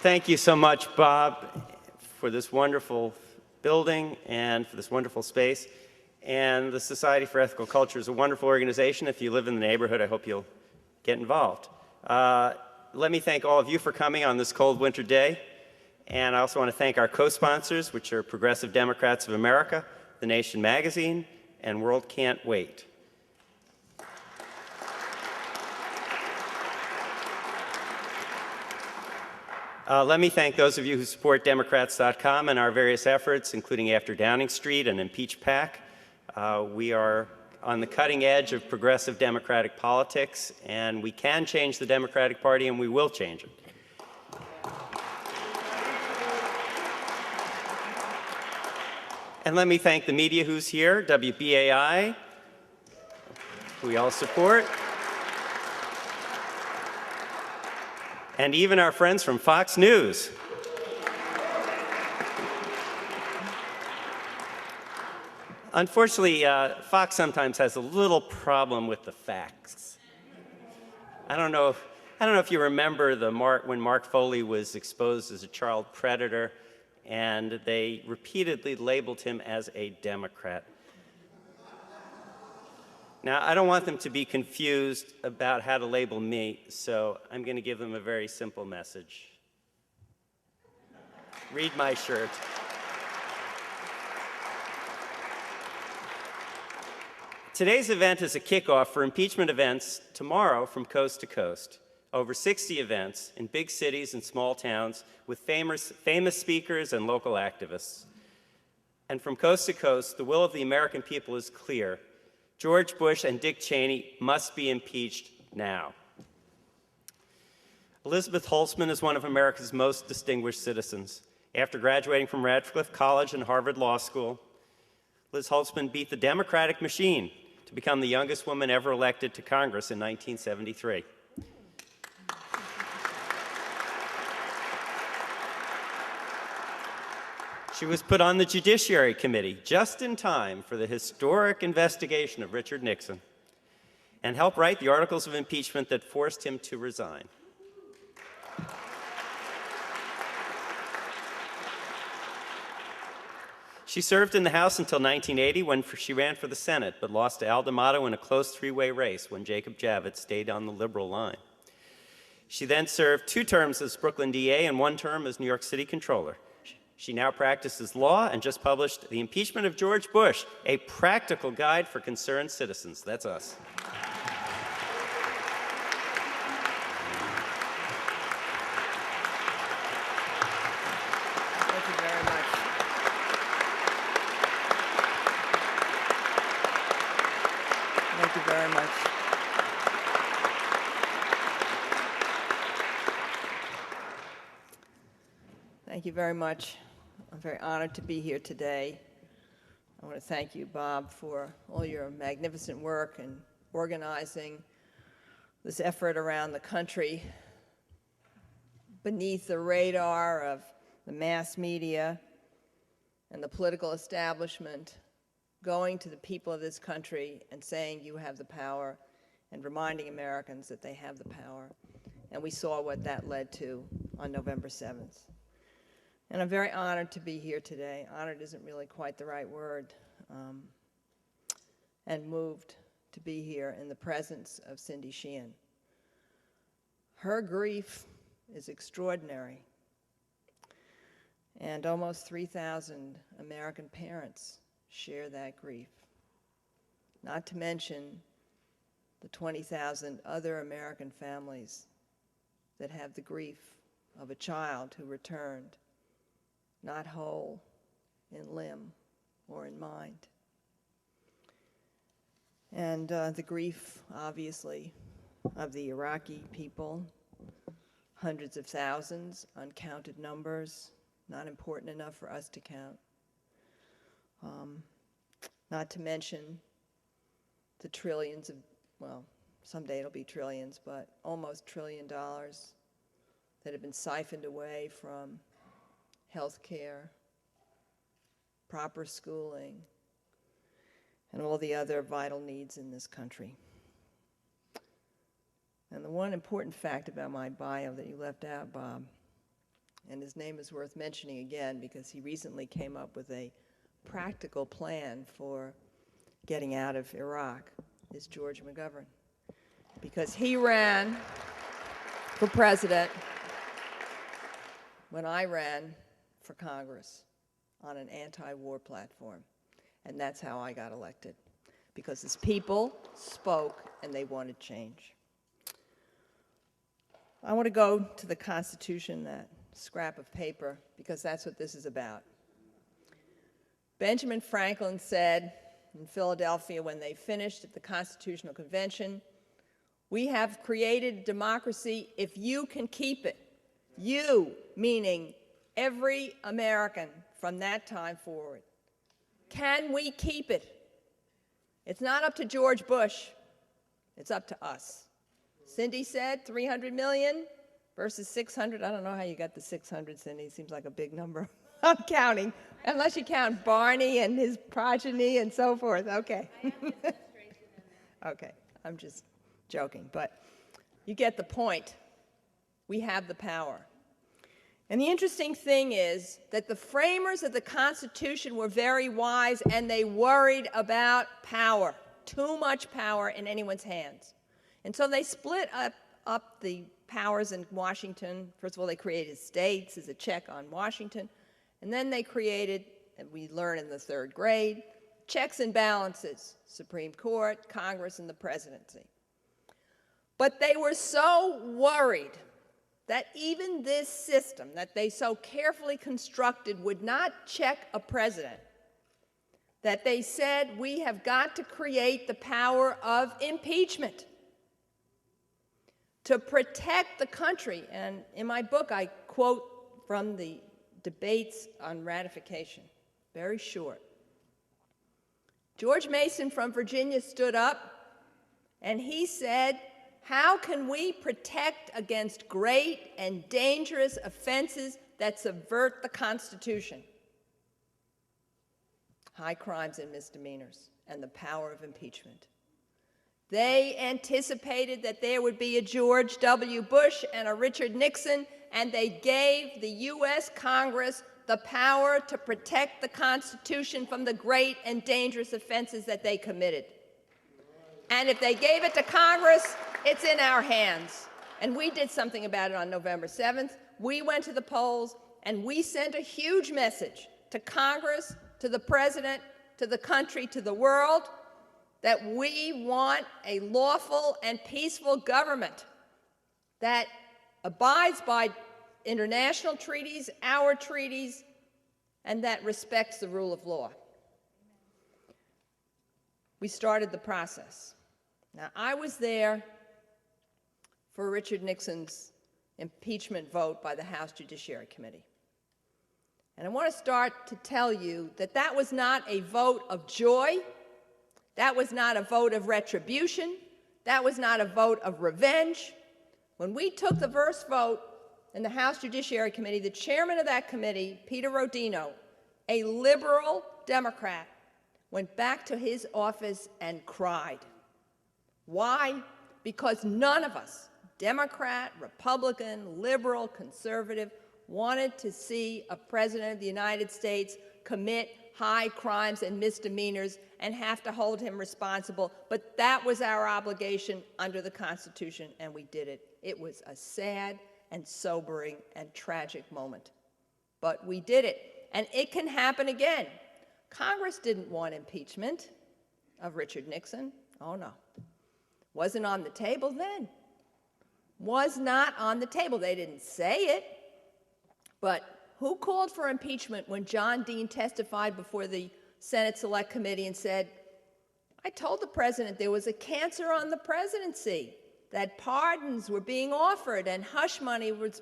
Thank you so much, Bob, for this wonderful building and for this wonderful space. And the Society for Ethical Culture is a wonderful organization. If you live in the neighborhood, I hope you'll get involved. Let me thank all of you for coming on this cold winter day. And I also want to thank our co-sponsors, which are Progressive Democrats of America, The Nation Magazine, and World Can't Wait. Let me thank those of you who support Democrats.com and our various efforts, including After Downing Street and Impeach PAC. We are on the cutting edge of progressive democratic politics, and we can change the Democratic Party, and we will change it. And let me thank the media who's here, WBAI, who we all support, and even our friends from Fox News. Unfortunately, Fox sometimes has a little problem with the facts. I don't know if you remember when Mark Foley was exposed as a child predator, and they repeatedly labeled him as a Democrat. Now, I don't want them to be confused about how to label me, so I'm going to give them a very simple message. Read my shirt. Today's event is a kickoff for impeachment events tomorrow from coast to coast. Over 60 events in big cities and small towns with famous speakers and local activists. And from coast to coast, the will of the American people is clear. George Bush and Dick Cheney must be impeached now. Elizabeth Holtzman is one of America's most distinguished citizens. After graduating from Radcliffe College and Harvard Law School, Liz Holtzman beat the Democratic machine to become the youngest woman ever elected to Congress in 1973. She was put on the Judiciary Committee just in time for the historic investigation of Richard Nixon and helped write the articles of impeachment that forced him to resign. She served in the House until 1980 when she ran for the Senate, but lost to Al D'Amato in a close three-way race when Jacob Javits stayed on the liberal line. She then served 2 terms as Brooklyn DA and 1 term as New York City Controller. She now practices law and just published The Impeachment of George Bush, a practical guide for concerned citizens. That's us. Thank you very much. Thank you very much. Thank you very much. I'm very honored to be here today. I want to thank you, Bob, for all your magnificent work in organizing this effort around the country beneath the radar of the mass media and the political establishment, going to the people of this country and saying you have the power and reminding Americans that they have the power. And we saw what that led to on November 7th. And I'm very honored to be here today. Honored isn't really quite the right word. And moved to be here in the presence of Cindy Sheehan. Her grief is extraordinary. And almost 3,000 American parents share that grief. Not to mention the 20,000 other American families that have the grief of a child who returned not whole in limb or in mind. And the grief, obviously, of the Iraqi people, hundreds of thousands, uncounted numbers, not important enough for us to count. Not to mention the trillions of, well, someday it'll be trillions, but almost $1 trillion that have been siphoned away from health care, proper schooling, and all the other vital needs in this country. And the one important fact about my bio that you left out, Bob, and his name is worth mentioning again because he recently came up with a practical plan for getting out of Iraq, is George McGovern. Because he ran for president when I ran for Congress on an anti-war platform. And that's how I got elected, because his people spoke and they wanted change. I want to go to the Constitution, that scrap of paper, because that's what this is about. Benjamin Franklin said in Philadelphia when they finished at the Constitutional Convention, "We have created a democracy if you can keep it." You, meaning every American from that time forward. Can we keep it? It's not up to George Bush. It's up to us. Cindy said 300 million versus 600. I don't know how you got the 600, Cindy. It seems like a big number. I'm counting, unless you count Barney and his progeny and so forth. Okay. Okay, I'm just joking, but you get the point. We have the power. And the interesting thing is that the framers of the Constitution were very wise, and they worried about power, too much power in anyone's hands. And so they split up the powers in Washington. First of all, they created states as a check on Washington. And then they created, and we learn in the third grade, checks and balances, Supreme Court, Congress, and the presidency. But they were so worried that even this system that they so carefully constructed would not check a president, that they said, we have got to create the power of impeachment to protect the country. And in my book, I quote from the debates on ratification, very short. George Mason from Virginia stood up and he said, how can we protect against great and dangerous offenses that subvert the Constitution? High crimes and misdemeanors and the power of impeachment. They anticipated that there would be a George W. Bush and a Richard Nixon, and they gave the U.S. Congress the power to protect the Constitution from the great and dangerous offenses that they committed. And if they gave it to Congress, it's in our hands. And we did something about it on November 7th. We went to the polls, and we sent a huge message to Congress, to the President, to the country, to the world, that we want a lawful and peaceful government that abides by international treaties, our treaties, and that respects the rule of law. We started the process. Now, I was there for Richard Nixon's impeachment vote by the House Judiciary Committee. And I want to start to tell you that that was not a vote of joy. That was not a vote of retribution. That was not a vote of revenge. When we took the first vote in the House Judiciary Committee, the chairman of that committee, Peter Rodino, a liberal Democrat, went back to his office and cried. Why? Because none of us, Democrat, Republican, liberal, conservative, wanted to see a president of the United States commit high crimes and misdemeanors and have to hold him responsible. But that was our obligation under the Constitution, and we did it. It was a sad and sobering and tragic moment. But we did it, and it can happen again. Congress didn't want impeachment of Richard Nixon. Oh, no. Wasn't on the table then. Was not on the table. They didn't say it. But who called for impeachment when John Dean testified before the Senate Select Committee and said, I told the president there was a cancer on the presidency, that pardons were being offered and hush money was